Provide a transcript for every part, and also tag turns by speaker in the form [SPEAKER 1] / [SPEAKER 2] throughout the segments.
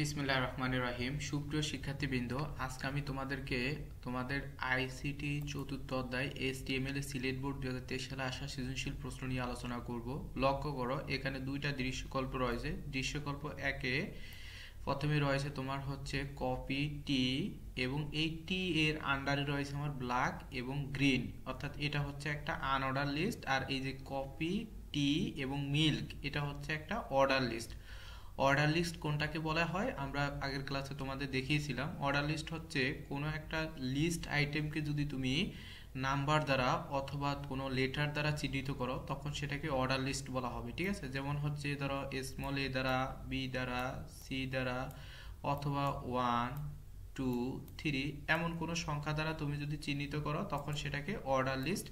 [SPEAKER 1] বিসমিল্লাহির রহমানির রহিম। সুপ্রিয় শিক্ষার্থীবৃন্দ, আজকে আমি তোমাদেরকে তোমাদের আইসিটি চতুর্থ অধ্যায় HTML এ সিলেট বোর্ড 2023 সালে আসা সৃজনশীল প্রশ্ন নিয়ে আলোচনা করব। লক্ষ্য করো, এখানে দুইটা দৃশ্যকল্প রয়েছে। দৃশ্যকল্প একে প্রথমে রয়েছে তোমার হচ্ছে কপি টি, এবং এই টি এর আন্ডারে রয়েছে আমার ব্ল্যাক এবং গ্রিন, অর্থাৎ এটা হচ্ছে একটা আনঅর্ডার লিস্ট। আর এই যে কপি টি এবং মিল্ক, এটা হচ্ছে একটা অর্ডার লিস্ট। অর্ডার লিস্ট কোনটাকে বলা হয় আমরা আগের ক্লাসে তোমাদের দেখিয়েছিলাম। অর্ডার লিস্ট হচ্ছে কোনো একটা লিস্ট আইটেমকে যদি তুমি নাম্বার দ্বারা অথবা কোনো লেটার দ্বারা চিহ্নিত করো, তখন সেটাকে অর্ডার লিস্ট বলা হবে। ঠিক আছে, যেমন হচ্ছে ধরো স্মল এ দ্বারা, বি দ্বারা, সি দ্বারা, অথবা 1 2 3 এমন কোনো সংখ্যা দ্বারা তুমি যদি চিহ্নিত করো, তখন সেটাকে অর্ডার লিস্ট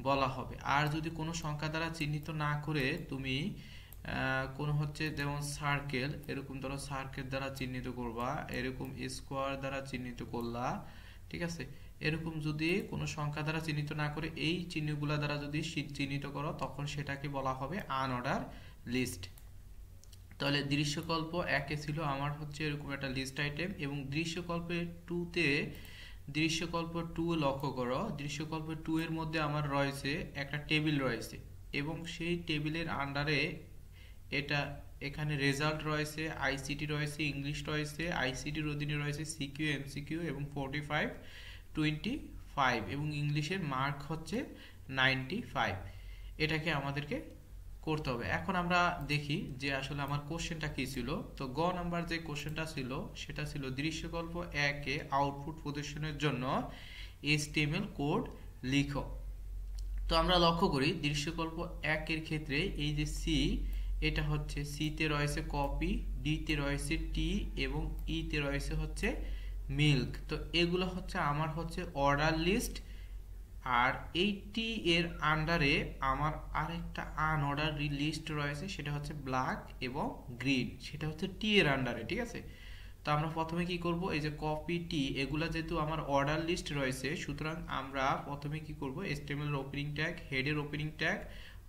[SPEAKER 1] বলা হবে। আর যদি কোনো সংখ্যা দ্বারা চিহ্নিত না করে তুমি কোনো হচ্ছে যেমন সার্কেল, এরকম ধরো সার্কেল দ্বারা চিহ্নিত করবা, এরকম স্কোয়ার দ্বারা চিহ্নিত করলা, ঠিক আছে, এরকম যদি কোনো সংখ্যা দ্বারা চিহ্নিত না করে এই চিহ্নগুলা দ্বারা যদি চিহ্নিত করো, তখন সেটাকে বলা হবে আনঅর্ডার লিস্ট। তাহলে দৃশ্যকল্প একে ছিল আমার হচ্ছে এরকম একটা লিস্ট আইটেম, এবং দৃশ্যকল্পে টুতে দৃশ্যকল্প টু লক্ষ্য করো, দৃশ্যকল্প টু এর মধ্যে আমার রয়েছে একটা টেবিল রয়েছে, এবং সেই টেবিলের আন্ডারে এটা এখানে রেজাল্ট রয়েছে, আইসিটি রয়েছে, ইংলিশ রয়েছে, আইসিটির অধীনে রয়েছে সিকিউ, এমসিকিউ এবং 45 25, এবং ইংলিশের মার্ক হচ্ছে 95। এটাকে আমাদেরকে করতে হবে। এখন আমরা দেখি যে আসলে আমার কোশ্চেনটা কি ছিল। তো গ নাম্বার যে কোশ্চেনটা ছিল সেটা ছিল দৃশ্যকল্প একে আউটপুট প্রদর্শনের জন্য HTML কোড লিখো। তো আমরা লক্ষ্য করি দৃশ্যকল্প একের ক্ষেত্রে এই যে সি, এটা হচ্ছে সিতে রয়েছে কপি, ডিতে রয়েছে টি এবং ইতে রয়েছে হচ্ছে মিল্ক। তো এগুলো হচ্ছে আমার হচ্ছে অর্ডার লিস্ট। আর এই টি এর আন্ডারে আমার আরেকটা আনঅর্ডার লিস্ট রয়েছে, সেটা হচ্ছে ব্ল্যাক এবং গ্রিন, সেটা হচ্ছে টি এর আন্ডারে। ঠিক আছে, তো আমরা প্রথমে কি করব, এই যে কপি টি, এগুলা যেহেতু আমার অর্ডার লিস্ট রয়েছে, সুতরাং আমরা প্রথমে কি করব, HTML এর ওপেনিং ট্যাগ, হেডের ওপেনিং ট্যাগ,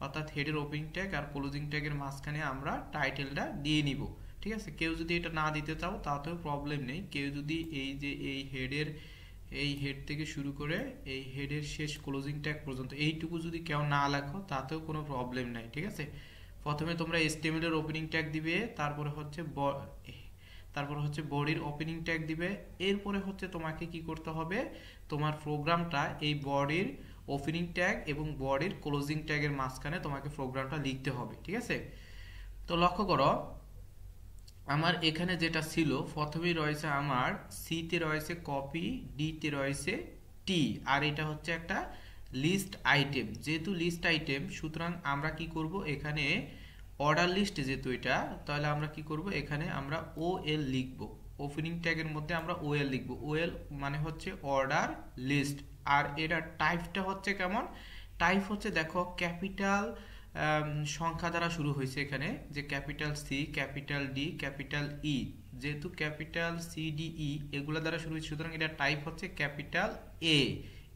[SPEAKER 1] অর্থাৎ হেডের ওপেনিং ট্যাগ আর ক্লোজিং ট্যাগের মাঝখানে আমরা টাইটেলটা দিয়ে নিব। ঠিক আছে, কেউ যদি এটা না দিতে চাও তাতেও প্রবলেম নেই। কেউ যদি এই যে এই হেড থেকে শুরু করে এই হেডের শেষ ক্লোজিং ট্যাগ পর্যন্ত এইটুকু যদি কেউ না লেখো, তাতেও কোনো প্রবলেম নাই। ঠিক আছে, প্রথমে তোমরা HTML এর ওপেনিং ট্যাগ দিবে, তারপরে হচ্ছে বডির ওপেনিং ট্যাগ দিবে, এরপরে হচ্ছে তোমাকে কি করতে হবে, তোমার প্রোগ্রামটা এই বডির ওপেনিং ট্যাগ এবং বডির ক্লোজিং ট্যাগের মাঝখানে তোমাকে প্রোগ্রামটা লিখতে হবে। ঠিক আছে, তো লক্ষ্য করো আমার এখানে যেটা ছিল, প্রথমেই রয়েছে আমার সিতে রয়েছে কপি, ডিতে রয়েছে টি, আর এটা হচ্ছে একটা লিস্ট আইটেম। যেহেতু লিস্ট আইটেম, সুতরাং আমরা কি করব, এখানে অর্ডার লিস্ট যেহেতু এটা, তাহলে আমরা কি করব, এখানে আমরা ওএল লিখব। ওপেনিং ট্যাগের মধ্যে আমরা ওএল লিখব। ওএল মানে হচ্ছে অর্ডার লিস্ট। আর এটা টাইপটা হচ্ছে কেমন, টাইপ হচ্ছে দেখো ক্যাপিটাল সংখ্যা দ্বারা শুরু হয়েছে, এখানে যে capital C, capital D, capital E, যেহেতু ক্যাপিটাল সি ডি ই এগুলো দ্বারা শুরু হয়েছে, সুতরাং এটা টাইপ হচ্ছে ক্যাপিটাল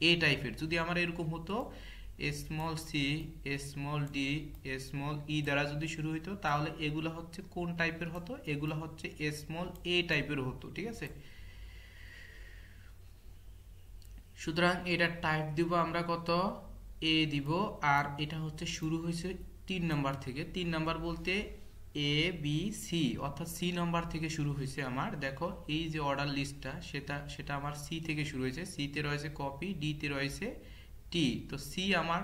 [SPEAKER 1] এ টাইপের। যদি আমার এরকম হতো small C, small D, small E দ্বারা যদি শুরু হইতো, তাহলে এগুলো হচ্ছে কোন টাইপের হতো, এগুলো হচ্ছে স্মল এ টাইপের হতো। ঠিক আছে, সুতরাং এটা টাইপ দিব আমরা কত, এ দিব। আর এটা হচ্ছে শুরু হয়েছে 3 নাম্বার থেকে। 3 নাম্বার বলতে এ বি সি, অর্থাৎ সি নাম্বার থেকে শুরু হয়েছে আমার। দেখো এই যে অর্ডার লিস্টটা, সেটা আমার সি থেকে শুরু হয়েছে। সিতে রয়েছে কপি, ডিতে রয়েছে টি। তো সি আমার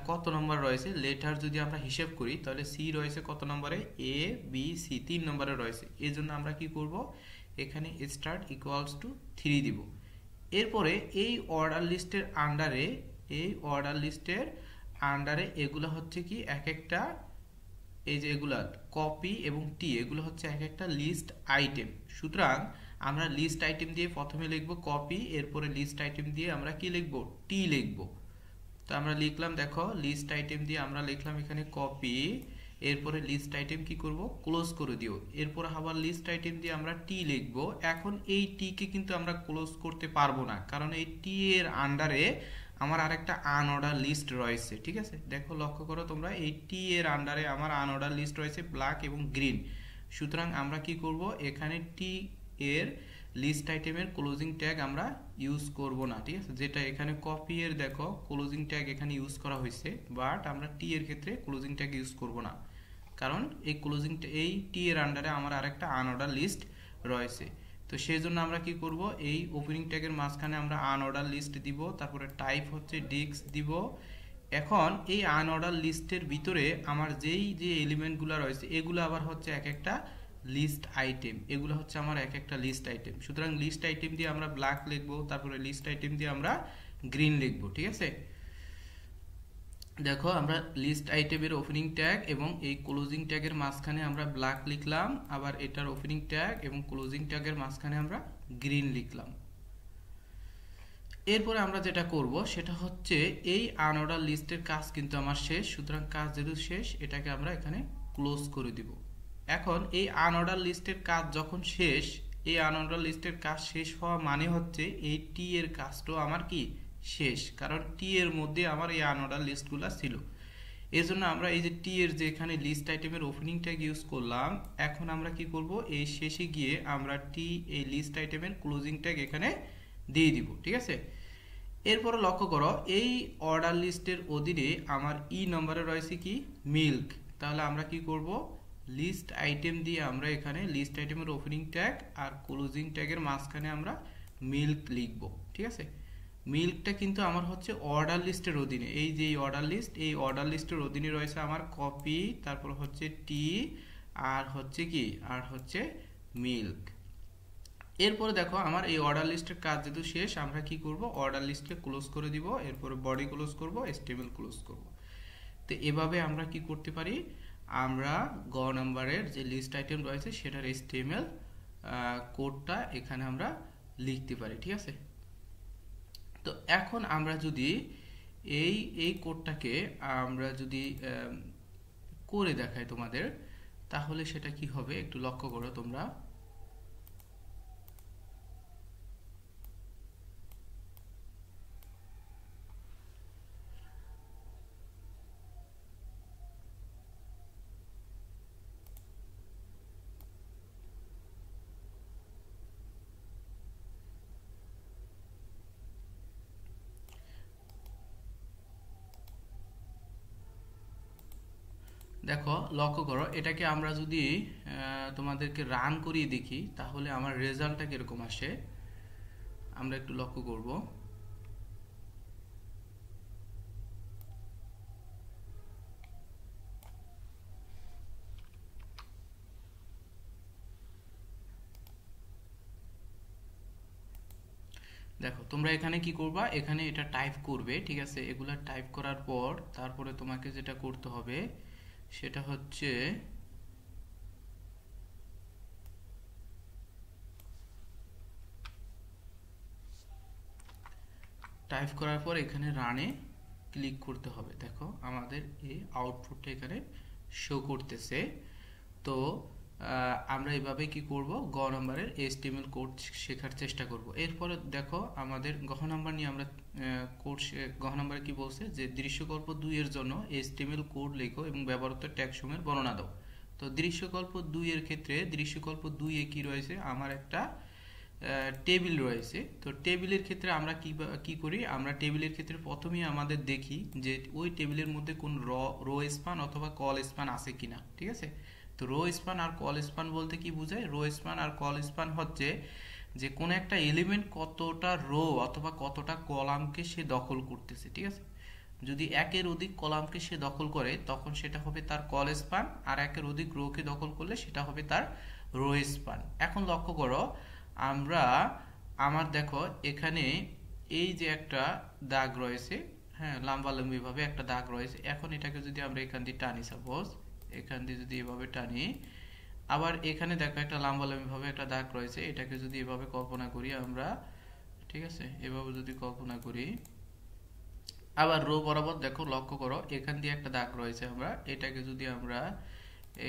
[SPEAKER 1] কত নম্বর রয়েছে, লেটার যদি আমরা হিসেব করি, তাহলে সি রয়েছে কত নম্বরে, এ বি সি 3 নম্বরে রয়েছে। এই জন্য আমরা কি করব, এখানে স্টার্ট ইকুয়ালস টু 3 দিব। এরপরে এই অর্ডার লিস্টের আন্ডারে এগুলো হচ্ছে কি এক একটা, এই যে এগুলা কপি এবং টি, এগুলো হচ্ছে এক একটা লিস্ট আইটেম। সুতরাং আমরা লিস্ট আইটেম দিয়ে প্রথমে লিখব কপি, এরপরে লিস্ট আইটেম দিয়ে আমরা কি লিখব, টি লিখব। তো আমরা লিখলাম, দেখো লিস্ট আইটেম দিয়ে আমরা লিখলাম এখানে কপি, এরপরে লিস্ট আইটেম কি করব, ক্লোজ করে দিও। এরপর আবার লিস্ট আইটেম দিয়ে আমরা টি লিখব। এখন এই টি কে কিন্তু আমরা ক্লোজ করতে পারবো না, কারণ এই টি এর আন্ডারে আমার আরেকটা আনঅর্ডার লিস্ট রয়েছে। ঠিক আছে, দেখো লক্ষ্য করো তোমরা, এই টি এর আন্ডারে আমার আনঅর্ডার লিস্ট রয়েছে ব্ল্যাক এবং গ্রিন। সুতরাং আমরা কি করব, এখানে টি এর লিস্ট আইটেমের ক্লোজিং ট্যাগ আমরা ইউজ করব না, ঠিক আছে। যেটা এখানে কপি এর দেখো ক্লোজিং ট্যাগ এখানে ইউজ করা হয়েছে, বাট আমরা টি এর ক্ষেত্রে ক্লোজিং ট্যাগ ইউজ করব না, কারণ এই টি এর আন্ডারে আমার আরেকটা আনঅর্ডার লিস্ট রয়েছে। তো সেই জন্য আমরা কি করব, এই ওপেনিং ট্যাগের মাঝখানে আমরা আনঅর্ডার লিস্ট দিব, তারপরে টাইপ হচ্ছে ডিস্ক দিব। এখন এই আনঅর্ডার লিস্টের ভিতরে আমার যে এলিমেন্টগুলো রয়েছে এগুলো আবার হচ্ছে এক একটা লিস্ট আইটেম, এগুলো হচ্ছে আমার এক একটা লিস্ট আইটেম। সুতরাং লিস্ট আইটেম দিয়ে আমরা ব্ল্যাক লিখবো, তারপরে লিস্ট আইটেম দিয়ে আমরা গ্রিন লিখবো, ঠিক আছে। দেখো আমরা লিস্ট আইটেমের ওপেনিং ট্যাগ এবং এই ক্লোজিং ট্যাগের মাঝখানে আমরা ব্ল্যাক লিখলাম, আবার এটার ওপেনিং ট্যাগ এবং ক্লোজিং ট্যাগের মাঝখানে আমরা গ্রিন লিখলাম। এরপরে আমরা যেটা করব সেটা হচ্ছে এই আনঅর্ডার লিস্টের কাজ কিন্তু আমার শেষ, সুতরাং কাজ যেহেতু শেষ এটাকে আমরা এখানে ক্লোজ করে দিব। এখন এই আনঅর্ডার লিস্টের কাজ যখন শেষ, এই আনঅর্ডার লিস্টের কাজ শেষ হওয়া মানে হচ্ছে এই টি এর কাজটাও আমার কি শেষ, কারণ টি এর মধ্যে আমার এই আনঅর্ডার লিস্টগুলো ছিল। এর জন্য আমরা এই যে টি এর যে এখানে লিস্ট আইটেমের ওপেনিং ট্যাগ ইউজ করলাম, এখন আমরা কি করব, এই শেষে গিয়ে আমরা টি এই লিস্ট আইটেমের ক্লোজিং ট্যাগ এখানে দিয়ে দিব, ঠিক আছে। এরপরে লক্ষ্য করো এই অর্ডার লিস্টের অধীনে আমার ই নম্বরে রয়েছে কি মিল্ক, তাহলে আমরা কি করব, লিস্ট আইটেম দিয়ে আমরা এখানে লিস্ট আইটেমের ওপেনিং ট্যাগ আর ক্লোজিং ট্যাগের মাঝখানে আমরা মিল্ক লিখব, ঠিক আছে। মিল্কটা কিন্তু আমার হচ্ছে অর্ডার লিস্টের অধীনে, এই যে অর্ডার লিস্ট, এই অর্ডার লিস্টের অধীনে রয়েছে আমার কপি, তারপর হচ্ছে টি আর হচ্ছে কি আর হচ্ছে মিল্ক। এরপরে দেখো আমার এই অর্ডার লিস্টের কাজ যেহেতু শেষ, আমরা কি করব, অর্ডার লিস্টকে ক্লোজ করে দিব, এরপরে বডি ক্লোজ করব, এচটিএমএল ক্লোজ করব। তো এভাবে আমরা কি করতে পারি, আমরা গ নাম্বারের যে লিস্ট আইটেম রয়েছে সেটার এচটিএমএল কোডটা এখানে আমরা লিখতে পারি, ঠিক আছে। তো এখন আমরা যদি এই কোডটাকে আমরা যদি করে দেখাই তোমাদের, তাহলে সেটা কি হবে একটু লক্ষ্য করো তোমরা। দেখো লক্ষ্য করো, এটাকে আমরা যদি তোমাদেরকে রান করিয়ে দেখি তাহলে আমার রেজাল্টটা কিরকম আসে আমরা একটু লক্ষ্য করব। দেখো তোমরা এখানে কি করবা, এখানে এটা টাইপ করবে, ঠিক আছে। এগুলা টাইপ করার পর তারপরে তোমাকে যেটা করতে হবে সেটা হচ্ছে টাইপ করার পর এখানে রানে ক্লিক করতে হবে। দেখো আমাদের এই আউটপুটটা এখানে শো করতেছে। তো আমরা এইভাবে কি করব, গ নাম্বারের HTML কোড শেখার চেষ্টা করব। এরপরে দেখো আমাদের গ নাম্বার নিয়ে আমরা কোড গ নাম্বারে কি বলছে যে দৃশ্যকল্প 2 এর জন্য HTML কোড লেখো এবং ব্যবহৃত ট্যাগ সমূহের বর্ণনা দাও। তো দৃশ্যকল্প 2 এর ক্ষেত্রে দৃশ্যকল্প 2 এ কি রয়েছে, আমার একটা টেবিল রয়েছে। তো টেবিলের ক্ষেত্রে আমরা কি করি, আমরা টেবিলের ক্ষেত্রে প্রথমেই আমাদের দেখি যে ওই টেবিলের মধ্যে কোন রো স্পান অথবা কল স্পান আছে কিনা, ঠিক আছে। তো রো স্পান আর কল স্পান বলতে কি বোঝায়, রো স্পান আর কল স্পান হচ্ছে যে কোন একটা এলিমেন্ট কতটা রো অথবা কতটা কলামকে সে দখল করতেছে, ঠিক আছে। যদি একের অধিক কলামকে সে দখল করে তখন সেটা হবে তার কল স্পান, আর একের অধিক রোকে দখল করলে সেটা হবে তার রো স্পান। এখন লক্ষ্য করো আমার দেখো এখানে এই যে একটা দাগ রয়েছে, হ্যাঁ লম্বালম্বি ভাবে একটা দাগ রয়েছে। এখন এটাকে যদি আমরা এখান দিয়ে টানি, সাপোজ এখান দিয়ে যদি এভাবে টানি, আবার এখানে দেখো একটা লম্বালম্বি ভাবে একটা দাগ রয়েছে, এটাকে যদি এভাবে কল্পনা করি আমরা, ঠিক আছে, এভাবে যদি কল্পনা করি, আবার রো বরাবর দেখো লক্ষ্য করো এখান দিয়ে একটা দাগ রয়েছে, আমরা এটাকে যদি আমরা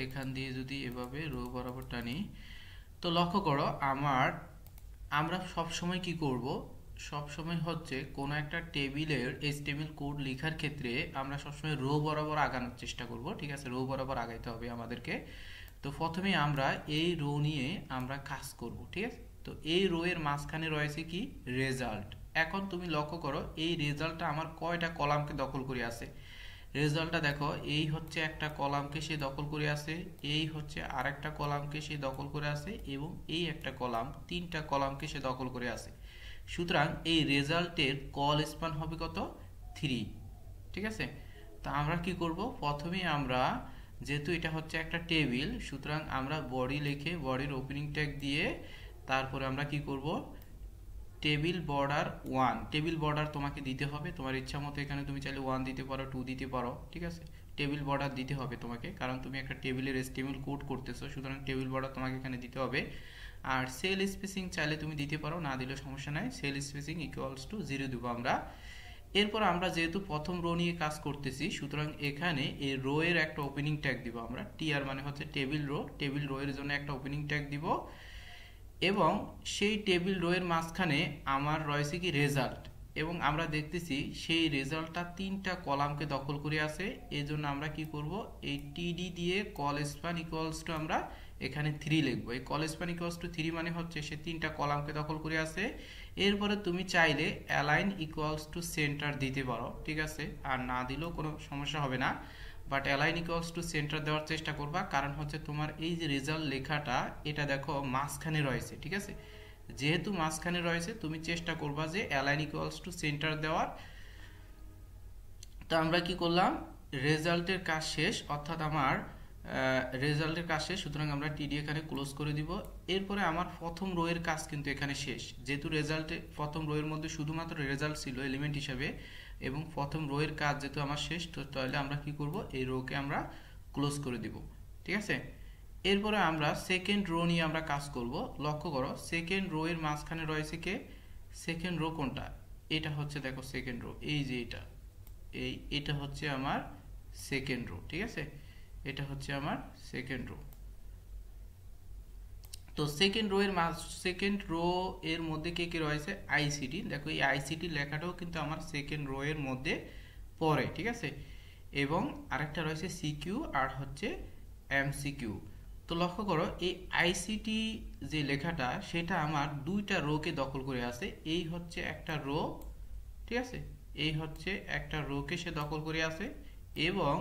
[SPEAKER 1] এখান দিয়ে যদি এভাবে রো বরাবর টানি, তো লক্ষ্য করো আমরা সব সময় কি করব, সব সময় হচ্ছে কোন একটা টেবিলের HTML কোড লেখার ক্ষেত্রে আমরা সবসময় রো বরাবর আগানোর চেষ্টা করব, ঠিক আছে। রো বরাবর আগাইতে হবে আমাদেরকে। তো প্রথমে আমরা এই রো নিয়ে আমরা কাজ করব, ঠিক আছে। তো এই রো এর মাঝখানে রয়েছে কি রেজাল্ট। এখন তুমি লক্ষ্য করো এই রেজাল্টটা আমার কয়টা কলামকে দখল করে আছে। রেজাল্টটা দেখো, এই হচ্ছে একটা কলামকে সে দখল করে আছে, এই হচ্ছে আরেকটা কলামকে সে দখল করে আছে, এবং এই একটা কলাম, তিনটা কলামকে সে দখল করে আছে। সুতরাং এই রেজাল্টের কল স্পান হবে কত? 3, ঠিক আছে। তা আমরা কি করব, প্রথমে আমরা যেহেতু এটা হচ্ছে একটা টেবিল, সুতরাং আমরা বডি লিখে বডির ওপেনিং ট্যাগ দিয়ে তারপরে আমরা কি করব, টেবিল বর্ডার 1, টেবিল বর্ডার তোমাকে দিতে হবে তোমার ইচ্ছা মতো। এখানে তুমি চাইলে 1 দিতে পারো, 2 দিতে পারো, ঠিক আছে। টেবিল বর্ডার দিতে হবে তোমাকে, কারণ তুমি একটা টেবিলের HTML কোড করতেছো, সুতরাং টেবিল বর্ডার তোমাকে এখানে দিতে হবে। আর সেল স্পেসিং চাইলে তুমি দিতে পারো, না দিলেও সমস্যা নাই। সেল স্পেসিং ইকুয়ালস টু 0 দেবো আমরা। এরপর আমরা যেহেতু প্রথম রো নিয়ে কাজ করতেছি, সুতরাং এখানে এই রো এর একটা ওপেনিং ট্যাগ দিব আমরা। টিআর মানে হচ্ছে টেবিল রো, টেবিল রো এর জন্য একটা ওপেনিং ট্যাগ দিব, এবং সেই টেবিল রো এর মাঝখানে আমার রয়েছে কি রেজাল্ট, এবং আমরা দেখতেছি সেই রেজাল্টটা তিনটা কলামকে দখল করে আছে। এই জন্য আমরা কি করব, এই টিডি দিয়ে কল স্প্যান ইকুয়ালস টু আমরা এখানে 3 লিখবো। এই কল স্প্যান ইকুয়ালস টু 3 মানে হচ্ছে সে তিনটা কলামকে দখল করে আছে। এরপরে তুমি চাইলে অ্যালাইন ইকুয়ালস টু সেন্টার দিতে পারো, ঠিক আছে, আর না দিলেও কোনো সমস্যা হবে না। But align equals to centre দেওয়ার চেষ্টা করবা, কারণ হচ্ছে তোমার এই যে রেজাল্ট লেখাটা এটা দেখো মাঝখানে রয়েছে, ঠিক আছে। যেহেতু মাঝখানে রয়েছে তুমি চেষ্টা করবা যে অ্যালাইন ইকুয়ালস টু সেন্টার দেওয়ার। তো আমরা কি করলাম, রেজাল্টের কাজ শেষ, অর্থাৎ আমার রেজাল্টের কাজ শেষ, সুতরাং আমরা টিডি এখানে ক্লোজ করে দিব। এরপরে আমার প্রথম রো এর কাজ কিন্তু এখানে শেষ, যেহেতু রেজাল্টে প্রথম রো এর মধ্যে শুধুমাত্র রেজাল্ট ছিল এলিমেন্ট হিসাবে, এবং প্রথম রো এর কাজ যেহেতু আমার শেষ, তো তাহলে আমরা কি করব, এই রোকে আমরা ক্লোজ করে দিব, ঠিক আছে। এরপরে আমরা সেকেন্ড রো নিয়ে আমরা কাজ করব। লক্ষ্য করো সেকেন্ড রো এর মাঝখানে রয়েছে কে, সেকেন্ড রো কোনটা, এটা হচ্ছে দেখো সেকেন্ড রো, এই যে এটা হচ্ছে আমার সেকেন্ড রো, ঠিক আছে, এটা হচ্ছে আমার সেকেন্ড রো। তো সেকেন্ড রো এর মধ্যে কে কে রয়েছে, আইসিটি। দেখো এই আইসিটি লেখাটাও কিন্তু আমার সেকেন্ড রো এর মধ্যে পড়ে, ঠিক আছে। এবং আরেকটা রয়েছে সিকিউ আর হচ্ছে এমসিকিউ। তো লক্ষ্য করো এই আইসিটি যে লেখাটা সেটা আমার দুইটা রোকে দখল করে আছে। এই হচ্ছে একটা রো, ঠিক আছে, এই হচ্ছে একটা রোকে সে দখল করে আছে, এবং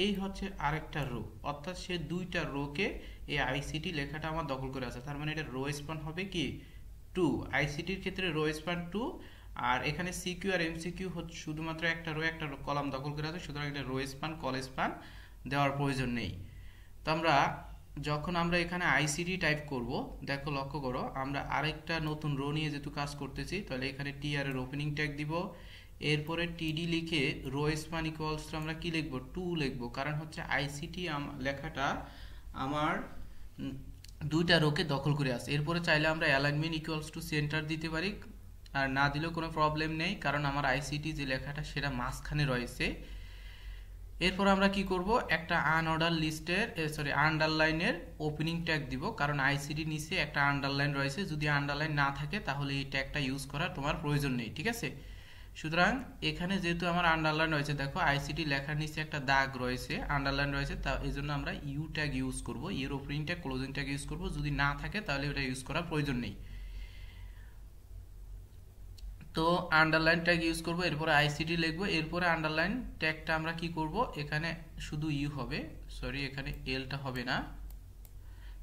[SPEAKER 1] এই হচ্ছে আরেকটা রো, অর্থাৎ সে দুইটা রোকে এই আইসিটি লেখাটা আমার দখল করে আছে। তার মানে এটা রো স্প্যান হবে কি 2, আইসিটির ক্ষেত্রে রো স্প্যান 2। আর এখানে সিকিউ আর এমসিকিউ হচ্ছে শুধুমাত্র একটা রো একটা কলাম দখল করে আছে, সুতরাং এটা রো স্প্যান কল স্প্যান দেওয়ার প্রয়োজন নেই। তো আমরা যখন আমরা এখানে আইসিটি টাইপ করব, দেখো লক্ষ্য করো আমরা আরেকটা নতুন রো নিয়ে যেহেতু কাজ করতেছি, তাহলে এখানে টিআর এর ওপেনিং ট্যাগ দিব। এরপরে টিডি লিখে রো স্প্যান ইকুয়ালস টু আমরা কি লিখব, 2 লিখব, কারণ হচ্ছে আইসিটি লেখাটা আমার দুইটা রোকে দখল করে আছে। এরপরে চাইলে আমরা অ্যালাইনমেন্ট ইকুয়ালস টু সেন্টার দিতে পারি, আর না দিলেও কোনো প্রবলেম নেই, কারণ আমার আইসিটি যে লেখাটা সেটা মাঝখানে রয়েছে। এরপর আমরা কি করব, একটা আনঅর্ডার লিস্টের আন্ডারলাইনের ওপেনিং ট্যাগ দিব, কারণ আইসিটি নিচে একটা আন্ডারলাইন রয়েছে, যদি আন্ডারলাইন না থাকে তাহলে এই ট্যাগটা ইউজ করার তোমার প্রয়োজন নেই, ঠিক আছে। সুতরাং এখানে যেহেতু আমার আন্ডারলাইন রয়েছে, দেখো আইসিটি লেখার নিচে একটা দাগ রয়েছে, আন্ডারলাইন রয়েছে, তা এই জন্য আমরা ইউ ট্যাগ ইউজ করব, এর opening tag closing tag use করব। যদি না থাকে তাহলে ওটা ইউজ করার প্রয়োজন নেই। তো আন্ডারলাইন ট্যাগ ইউজ করব, এরপরে আইসিটি লিখবো, এরপরে আন্ডারলাইন ট্যাগটা আমরা কি করব, এখানে শুধু ইউ হবে, সরি এখানে এলটা হবে না।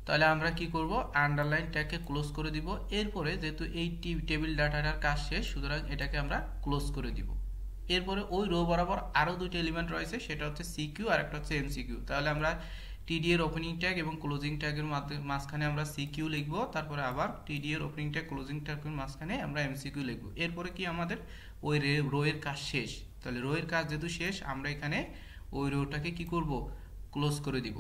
[SPEAKER 1] তাহলে আমরা কি করব, আন্ডারলাইন ট্যাগকে ক্লোজ করে দিব। এরপরে যেহেতু এই টেবিল ডাটাটার কাজ শেষ, সুতরাং এটাকে আমরা ক্লোজ করে দিব। এরপরে ওই রো বরাবর আরো দুটো এলিমেন্ট রয়েছে, সেটা হচ্ছে সিকিউ আর একটা হচ্ছে এমসিকিউ। তাহলে আমরা টিডি এর ওপেনিং ট্যাগ এবং ক্লোজিং ট্যাগের মাঝখানে আমরা সিকিউ লিখবো, তারপরে আবার টিডি এর ওপেনিং ট্যাগ ক্লোজিং ট্যাগের মাঝখানে আমরা এমসিকিউ লিখবো। এরপরে কি আমাদের ওই রো এর কাজ শেষ। তাহলে রো এর কাজ যেহেতু শেষ, আমরা এখানে ওই রোটাকে কি করব, ক্লোজ করে দিব।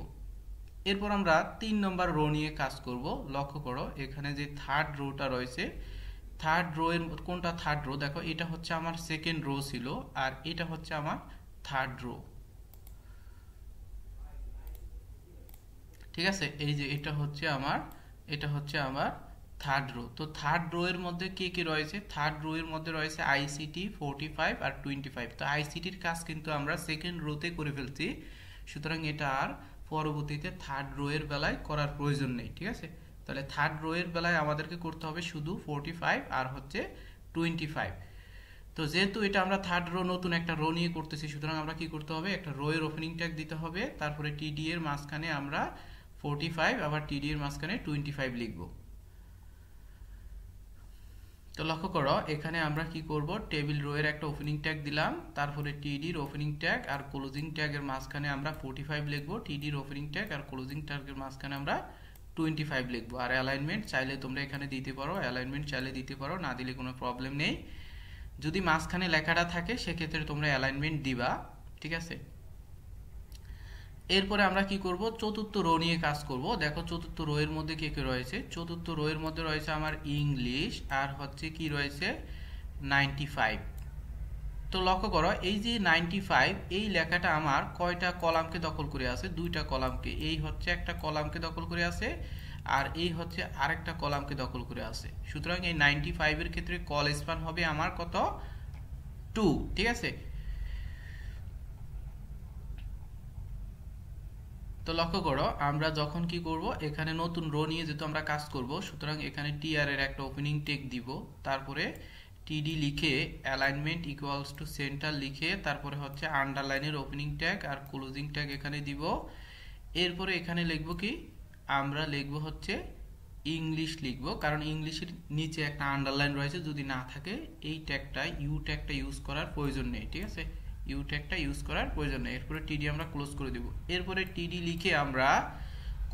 [SPEAKER 1] এরপর আমরা 3 নম্বর রো নিয়ে কাজ করব। লক্ষ্য করো এখানে যে থার্ড রোটা রয়েছে, থার্ড রো এর কোনটা থার্ড রো, দেখো এটা হচ্ছে আমার সেকেন্ড রো ছিল, আর এটা হচ্ছে আমার থার্ড রো, ঠিক আছে। এই যে এটা হচ্ছে আমার থার্ড রো। তো থার্ড রো এর মধ্যে কে কে রয়েছে, থার্ড রো এর মধ্যে রয়েছে আইসিটি 45 আর 25। তো আইসিটির কাজ কিন্তু আমরা সেকেন্ড রোতে করে ফেলছি, সুতরাং এটা আর পরবর্তীতে থার্ড রো এর বেলায় করার প্রয়োজন নেই, ঠিক আছে। তাহলে থার্ড রো এর বেলায় আমাদেরকে করতে হবে শুধু 45 আর হচ্ছে 25। তো যেহেতু এটা আমরা থার্ড রো নতুন একটা রো নিয়ে করতেছি, সুতরাং আমরা কি করতে হবে, একটা রো এর ওপেনিং ট্যাগ দিতে হবে, তারপরে টিডি এর মাঝখানে আমরা 45 আবার টিডি এর মাঝখানে 25 লিখব। তো লক্ষ্য করো এখানে আমরা কি করব, টেবিল রো এর একটা ওপেনিং ট্যাগ দিলাম, তারপরে টিডি এর ওপেনিং ট্যাগ আর ক্লোজিং ট্যাগের মাঝখানে আমরা 45 লিখব, টিডি এর ওপেনিং ট্যাগ আর ক্লোজিং ট্যাগের মাঝখানে আমরা 25 লিখব। আর অ্যালাইনমেন্ট চাইলে তোমরা এখানে দিতে পারো, অ্যালাইনমেন্ট চাইলে দিতে পারো, না দিলে কোনো প্রবলেম নেই। যদি মাঝখানে লেখাটা থাকে সেক্ষেত্রে তোমরা অ্যালাইনমেন্ট দিবা, ঠিক আছে। এরপরে আমরা কি করব, চতুর্থ রো নিয়ে কাজ করব। দেখো চতুর্থ রো এর মধ্যে কে কে রয়েছে, চতুর্থ রো এর মধ্যে রয়েছে আমার ইংলিশ আর হচ্ছে কি রয়েছে 95। তো লক্ষ্য করো এই যে 95 এই লেখাটা আমার কয়টা কলামকে দখল করে আছে, দুইটা কলামকে, এই হচ্ছে একটা কলামকে দখল করে আছে আর এই হচ্ছে আরেকটা কলামকে দখল করে আছে। সুতরাং এই 95 এর ক্ষেত্রে কল স্প্যান হবে আমার কত, 2, ঠিক আছে। তো লক্ষ্য করো আমরা যখন কি করব, এখানে নতুন রো নিয়ে যেহেতু আমরা কাজ করব, সুতরাং এখানে টিআর এর একটা ওপেনিং ট্যাগ দিব, তারপরে টিডি লিখে অ্যালাইনমেন্ট ইকুয়ালস টু সেন্টার লিখে তারপরে হচ্ছে আন্ডারলাইনের ওপেনিং ট্যাগ আর ক্লোজিং ট্যাগ এখানে দিব। এরপরে এখানে লিখব কি, আমরা লিখব হচ্ছে ইংলিশ লিখব, কারণ ইংলিশের নিচে একটা আন্ডারলাইন রয়েছে, যদি না থাকে এই ট্যাগটা ইউ ট্যাগটা ইউজ করার প্রয়োজন নেই, ঠিক আছে, ইউ ট্যাগটা ইউজ করার প্রয়োজন নেই। এরপরে টিডি আমরা ক্লোজ করে দেব। এরপরে টিডি লিখে আমরা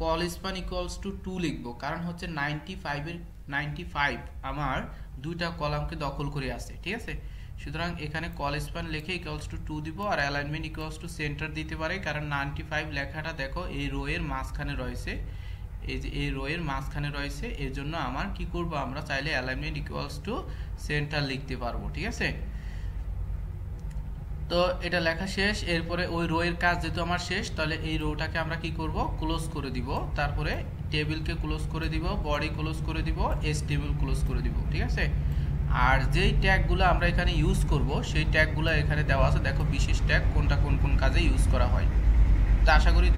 [SPEAKER 1] কল স্প্যান ইকুয়ালস টু 2 লিখব, কারণ হচ্ছে 95 আমার দুইটা কলামকে দখল করে আছে, ঠিক আছে। সুতরাং এখানে কল স্প্যান লিখে ইকুয়ালস টু 2 দিব আর অ্যালাইনমেন্ট ইকুয়ালস টু সেন্টার দিতে পারে, কারণ 95 লেখাটা দেখো এই রো এর মাঝখানে রয়েছে, এই যে এই রো এর মাঝখানে রয়েছে, এর জন্য আমার কি করব, আমরা চাইলে অ্যালাইনমেন্ট ইকুয়ালস টু সেন্টার লিখতে পারবো, ঠিক আছে। তো এটা লেখা শেষ। এরপরে ওই রো এর কাজ যেহেতু আমার শেষ, তাহলে এই রোটাকে আমরা কি করব, ক্লোজ করে দিব, তারপরে টেবিলকে ক্লোজ করে দিব, বডি ক্লোজ করে দিব, এচটিএমএল ক্লোজ করে দিব, ঠিক আছে। আর যেই ট্যাগগুলো আমরা এখানে ইউজ করব সেই ট্যাগগুলো এখানে দেওয়া আছে, দেখো বিশেষ ট্যাগ কোনটা কোন কোন কাজে ইউজ করা হয়। তো আশা করি